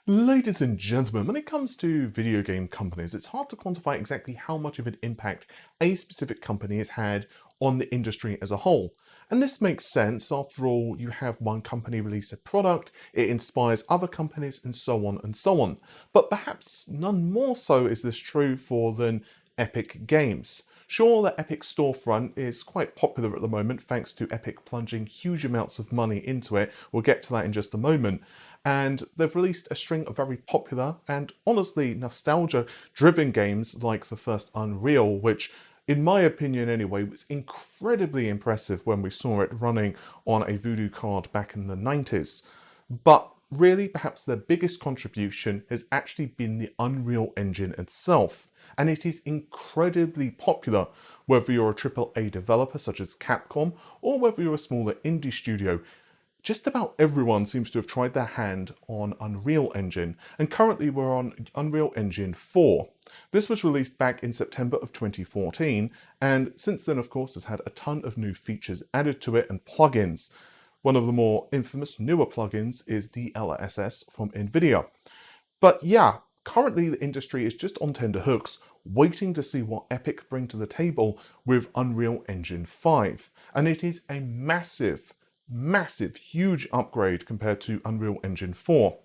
Ladies and gentlemen, when it comes to video game companies, it's hard to quantify exactly how much of an impact a specific company has had on the industry as a whole. And this makes sense. After all, you have one company release a product, it inspires other companies, and so on and so on. But perhaps none more so is this true for than Epic Games. Sure, the Epic storefront is quite popular at the moment thanks to Epic plunging huge amounts of money into it. We'll get to that in just a moment. And they've released a string of very popular and honestly nostalgia-driven games like the first Unreal, which in my opinion anyway, was incredibly impressive when we saw it running on a Voodoo card back in the 90s. But really, perhaps their biggest contribution has actually been the Unreal Engine itself. And it is incredibly popular, whether you're a AAA developer such as Capcom, or whether you're a smaller indie studio. Just about everyone seems to have tried their hand on Unreal Engine, and currently we're on Unreal Engine 4. This was released back in September of 2014, and since then, of course, has had a ton of new features added to it and plugins. One of the more infamous newer plugins is DLSS from NVIDIA. But yeah, currently the industry is just on tenterhooks, waiting to see what Epic bring to the table with Unreal Engine 5. And it is a massive, huge upgrade compared to Unreal Engine 4.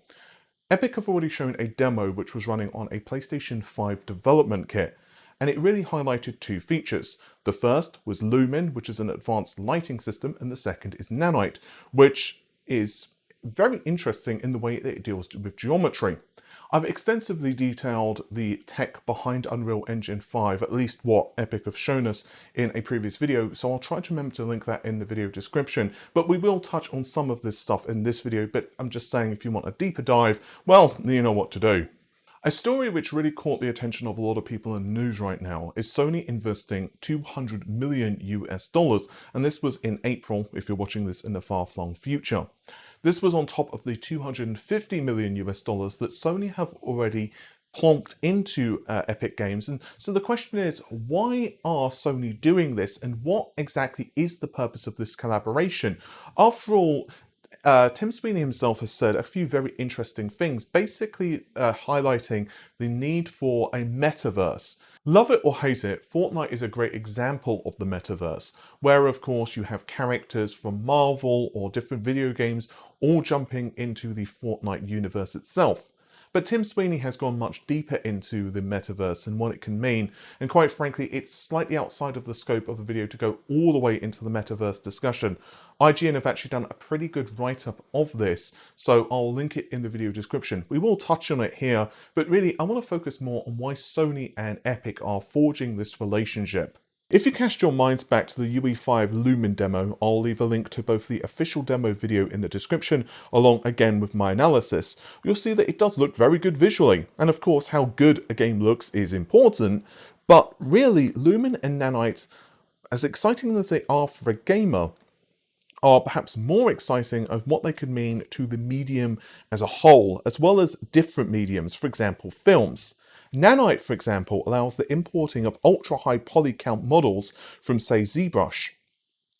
Epic have already shown a demo which was running on a PlayStation 5 development kit, and it really highlighted two features. The first was Lumen, which is an advanced lighting system, and the second is Nanite, which is very interesting in the way that it deals with geometry. I've extensively detailed the tech behind Unreal Engine 5, at least what Epic have shown us in a previous video, so I'll try to remember to link that in the video description. But we will touch on some of this stuff in this video, but I'm just saying if you want a deeper dive, well, you know what to do. A story which really caught the attention of a lot of people in the news right now is Sony investing 200 million US dollars, and this was in April if you're watching this in the far-flung future. This was on top of the 250 million US dollars that Sony have already plonked into Epic Games. And so the question is, why are Sony doing this, and what exactly is the purpose of this collaboration? After all, Tim Sweeney himself has said a few very interesting things, basically highlighting the need for a metaverse. Love it or hate it, Fortnite is a great example of the metaverse, where of course you have characters from Marvel or different video games all jumping into the Fortnite universe itself. But Tim Sweeney has gone much deeper into the metaverse and what it can mean, and quite frankly, it's slightly outside of the scope of the video to go all the way into the metaverse discussion. IGN have actually done a pretty good write-up of this, so I'll link it in the video description. We will touch on it here, but really I want to focus more on why Sony and Epic are forging this relationship. If you cast your minds back to the UE5 Lumen demo, I'll leave a link to both the official demo video in the description, along again with my analysis. You'll see that it does look very good visually, and of course how good a game looks is important, but really Lumen and Nanite, as exciting as they are for a gamer, are perhaps more exciting of what they could mean to the medium as a whole, as well as different mediums, for example films. Nanite, for example, allows the importing of ultra-high poly count models from, say, ZBrush.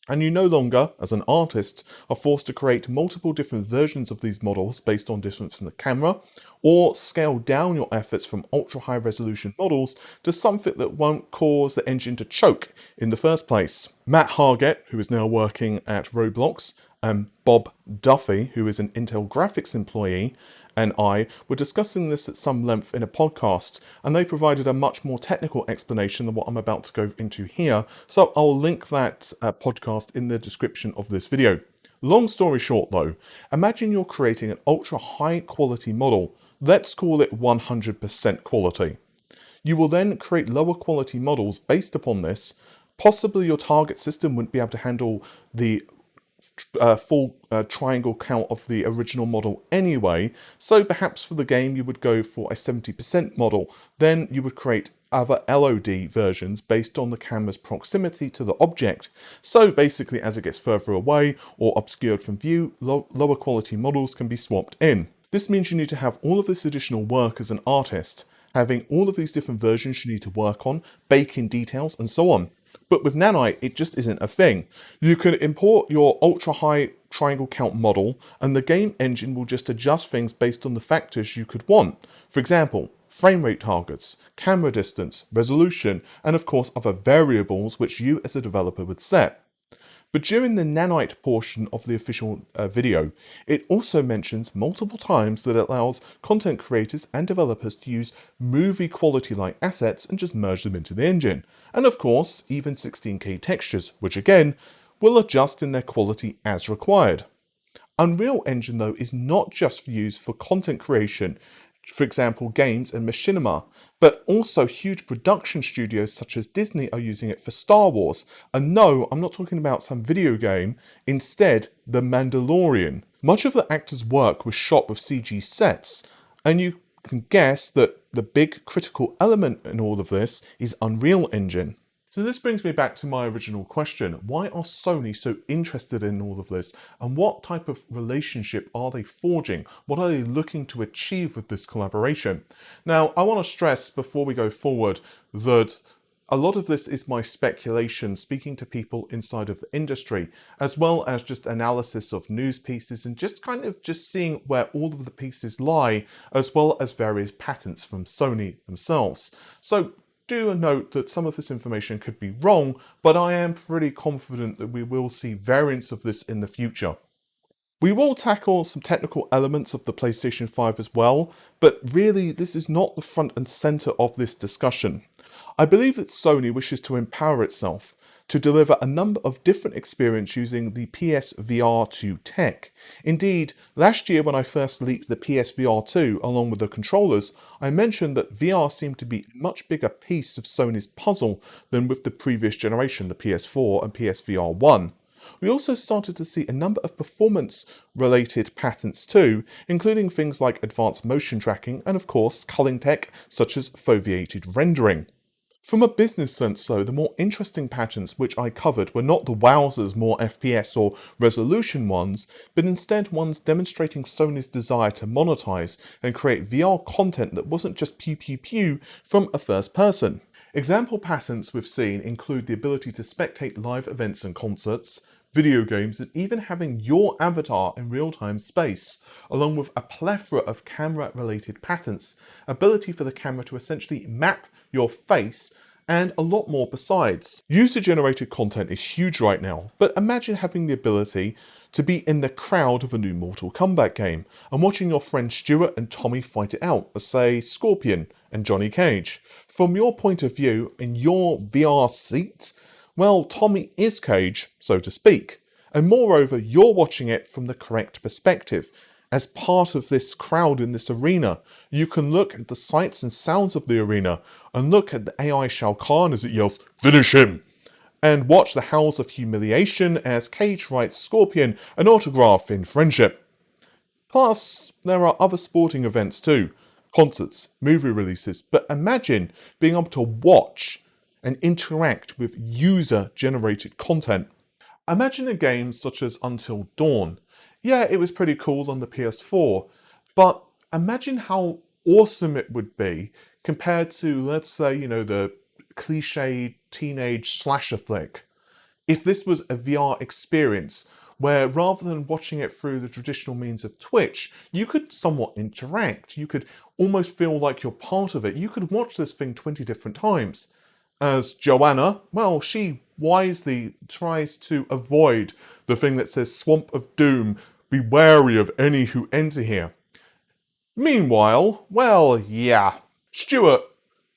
And you no longer, as an artist, are forced to create multiple different versions of these models based on distance from the camera, or scale down your efforts from ultra-high resolution models to something that won't cause the engine to choke in the first place. Matt Hargett, who is now working at Roblox, and Bob Duffy, who is an Intel Graphics employee, and I were discussing this at some length in a podcast, and they provided a much more technical explanation than what I'm about to go into here, so I'll link that podcast in the description of this video. Long story short though, imagine you're creating an ultra high quality model, let's call it 100% quality. You will then create lower quality models based upon this. Possibly your target system wouldn't be able to handle the full triangle count of the original model anyway, so perhaps for the game you would go for a 70% model. Then you would create other LOD versions based on the camera's proximity to the object. So basically as it gets further away or obscured from view, lower quality models can be swapped in. This means you need to have all of this additional work as an artist, having all of these different versions you need to work on, bake in details and so on. But with Nanite, it just isn't a thing. You can import your ultra-high triangle count model, and the game engine will just adjust things based on the factors you could want. For example, frame rate targets, camera distance, resolution, and of course other variables which you as a developer would set. But during the Nanite portion of the official video, it also mentions multiple times that it allows content creators and developers to use movie quality like assets and just merge them into the engine. And of course, even 16K textures, which again, will adjust in their quality as required. Unreal Engine though is not just used for content creation, for example games and machinima, but also huge production studios such as Disney are using it for Star Wars. And no, I'm not talking about some video game, instead the Mandalorian. Much of the actor's work was shot with CG sets, and you can guess that the big critical element in all of this is Unreal Engine. So this brings me back to my original question. Why are Sony so interested in all of this? And what type of relationship are they forging? What are they looking to achieve with this collaboration? Now, I want to stress before we go forward that a lot of this is my speculation, speaking to people inside of the industry, as well as just analysis of news pieces and just kind of just seeing where all of the pieces lie, as well as various patents from Sony themselves. So do note that some of this information could be wrong, but I am pretty confident that we will see variants of this in the future. We will tackle some technical elements of the PlayStation 5 as well, but really this is not the front and center of this discussion. I believe that Sony wishes to empower itself to deliver a number of different experiences using the PSVR 2 tech. Indeed, last year when I first leaked the PSVR 2 along with the controllers, I mentioned that VR seemed to be a much bigger piece of Sony's puzzle than with the previous generation, the PS4 and PSVR 1. We also started to see a number of performance-related patents too, including things like advanced motion tracking and of course culling tech such as foveated rendering. From a business sense though, the more interesting patents which I covered were not the wowzers more FPS or resolution ones, but instead ones demonstrating Sony's desire to monetize and create VR content that wasn't just pew pew pew from a first person. Example patents we've seen include the ability to spectate live events and concerts, video games, and even having your avatar in real-time space, along with a plethora of camera-related patents, ability for the camera to essentially map your face, and a lot more besides. User-generated content is huge right now, but imagine having the ability to be in the crowd of a new Mortal Kombat game and watching your friends Stuart and Tommy fight it out as, say, Scorpion and Johnny Cage. From your point of view, in your VR seat, well, Tommy is Cage, so to speak. And moreover, you're watching it from the correct perspective. As part of this crowd in this arena, you can look at the sights and sounds of the arena and look at the AI Shao Kahn as it yells, "Finish him!" and watch the howls of humiliation as Cage writes Scorpion an autograph in friendship. Plus, there are other sporting events too, concerts, movie releases, but imagine being able to watch and interact with user-generated content. Imagine a game such as Until Dawn. Yeah, it was pretty cool on the PS4, but imagine how awesome it would be compared to, let's say, the cliched teenage slasher flick. If this was a VR experience where rather than watching it through the traditional means of Twitch, you could somewhat interact. You could almost feel like you're part of it. You could watch this thing 20 different times. As Joanna, well, she wisely tries to avoid the thing that says Swamp of Doom, be wary of any who enter here. Meanwhile, well, yeah, Stuart,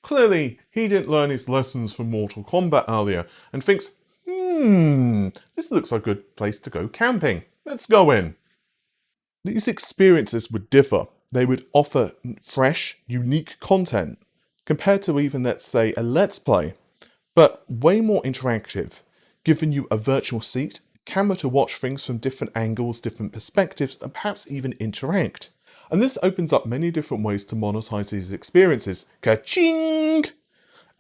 clearly he didn't learn his lessons from Mortal Kombat earlier and thinks, this looks like a good place to go camping. Let's go in. These experiences would differ. They would offer fresh, unique content compared to even, let's say, a Let's Play, but way more interactive, giving you a virtual seat, camera to watch things from different angles, different perspectives, and perhaps even interact. And this opens up many different ways to monetize these experiences. Ka-ching!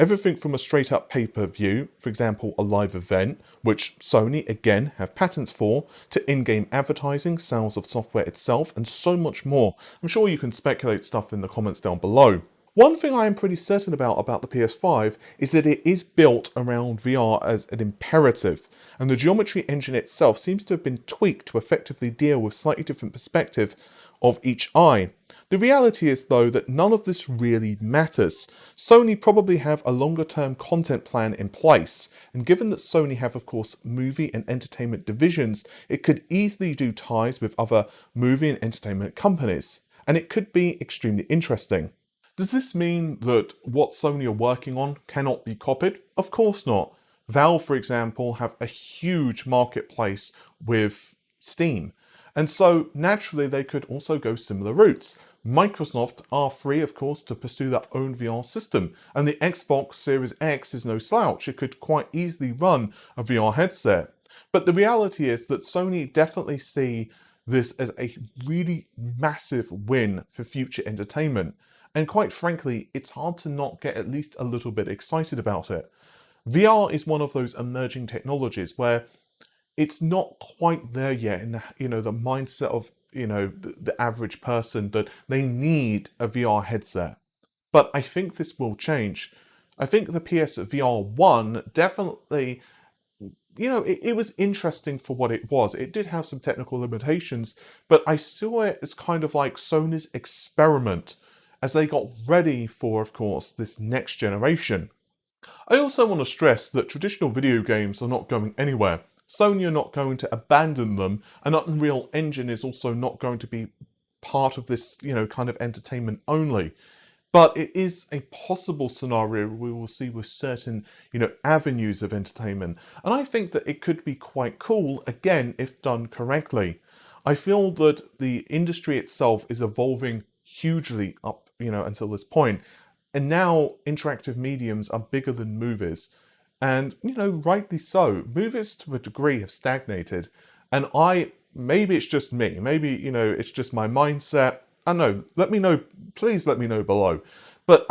Everything from a straight up pay-per-view, for example a live event, which Sony again have patents for, to in-game advertising, sales of software itself, and so much more. I'm sure you can speculate stuff in the comments down below. One thing I am pretty certain about the PS5 is that it is built around VR as an imperative, and the geometry engine itself seems to have been tweaked to effectively deal with slightly different perspective of each eye. The reality is, though, that none of this really matters. Sony probably have a longer-term content plan in place, and given that Sony have, of course, movie and entertainment divisions, it could easily do ties with other movie and entertainment companies, and it could be extremely interesting. Does this mean that what Sony are working on cannot be copied? Of course not. Valve, for example, have a huge marketplace with Steam, and so naturally they could also go similar routes. Microsoft are free, of course, to pursue their own VR system, and the Xbox Series X is no slouch. It could quite easily run a VR headset. But the reality is that Sony definitely see this as a really massive win for future entertainment. And quite frankly, it's hard to not get at least a little bit excited about it. VR is one of those emerging technologies where it's not quite there yet in the mindset of the average person that they need a VR headset. But I think this will change. I think the PSVR 1 definitely, it was interesting for what it was. It did have some technical limitations, but I saw it as kind of like Sony's experiment as they got ready for, of course, this next generation. I also want to stress that traditional video games are not going anywhere. Sony are not going to abandon them, and Unreal Engine is also not going to be part of this, kind of entertainment only. But it is a possible scenario we will see with certain, avenues of entertainment. And I think that it could be quite cool, again, if done correctly. I feel that the industry itself is evolving hugely up, until this point. And now interactive mediums are bigger than movies. And, rightly so. Movies to a degree have stagnated. And maybe it's just me, maybe, it's just my mindset. I don't know, please let me know below. But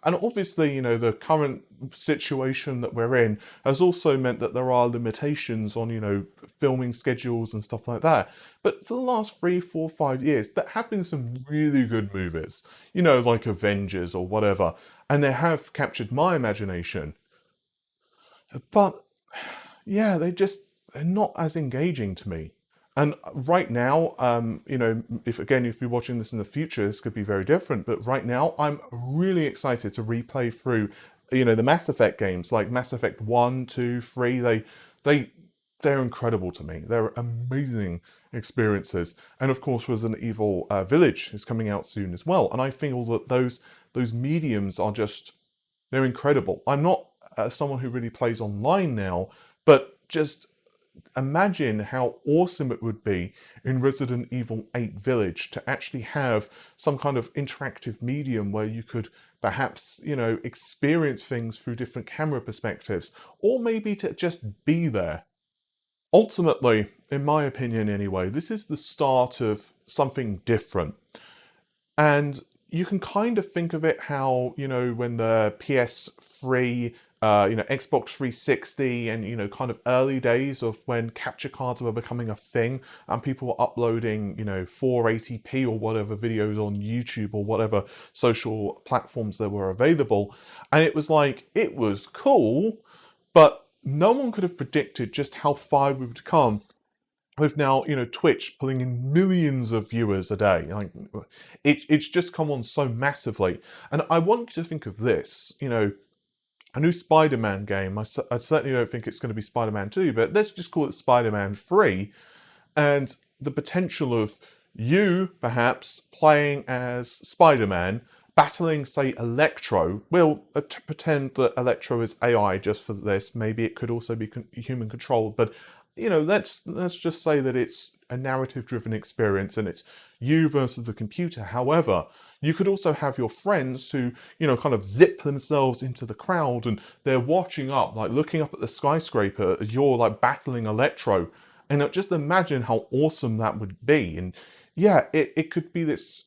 and obviously, the current situation that we're in has also meant that there are limitations on, filming schedules and stuff like that. But for the last 3, 4, 5 years, there have been some really good movies, like Avengers or whatever, and they have captured my imagination. But yeah, they're not as engaging to me. And right now, if you're watching this in the future, this could be very different. But right now, I'm really excited to replay through, the Mass Effect games, like Mass Effect 1, 2, 3. They're incredible to me. They're amazing experiences. And of course, Resident Evil Village is coming out soon as well. And I feel that those mediums are they're incredible. I'm not someone who really plays online now, but just imagine how awesome it would be in Resident Evil 8 Village to actually have some kind of interactive medium where you could perhaps, experience things through different camera perspectives, or maybe to just be there. Ultimately, in my opinion anyway, this is the start of something different. And you can kind of think of it how, when the PS3, Xbox 360 and, kind of early days of when capture cards were becoming a thing and people were uploading, 480p or whatever videos on YouTube or whatever social platforms that were available. And it was cool, but no one could have predicted just how far we would come with now, Twitch pulling in millions of viewers a day. Like, it's just come on so massively. And I want you to think of this, a new Spider-Man game. I certainly don't think it's going to be Spider-Man 2, but let's just call it Spider-Man 3. And the potential of you, perhaps, playing as Spider-Man, battling, say, Electro. We'll pretend that Electro is AI just for this. Maybe it could also be human controlled, but let's just say that it's a narrative-driven experience and it's you versus the computer. However, you could also have your friends who, kind of zip themselves into the crowd and they're watching up, like looking up at the skyscraper as you're like battling Electro. And just imagine how awesome that would be. And yeah, it could be this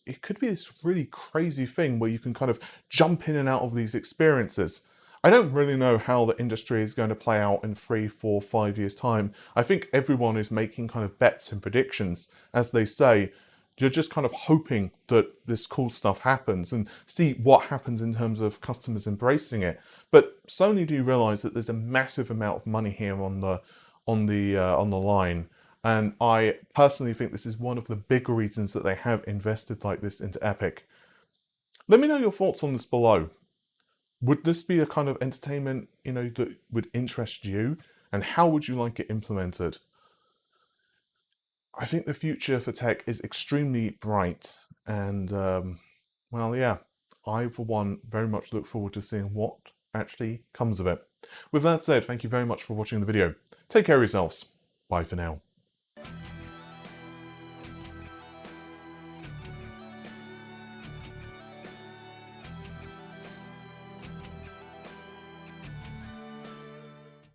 really crazy thing where you can kind of jump in and out of these experiences. I don't really know how the industry is going to play out in 3, 4, 5 years' time. I think everyone is making kind of bets and predictions. As they say, you're just kind of hoping that this cool stuff happens and see what happens in terms of customers embracing it. But Sony do realize that there's a massive amount of money here on on the line. And I personally think this is one of the big reasons that they have invested like this into Epic. Let me know your thoughts on this below. Would this be a kind of entertainment, that would interest you? And how would you like it implemented? I think the future for tech is extremely bright. And, well, yeah, I, for one, very much look forward to seeing what actually comes of it. With that said, thank you very much for watching the video. Take care of yourselves. Bye for now.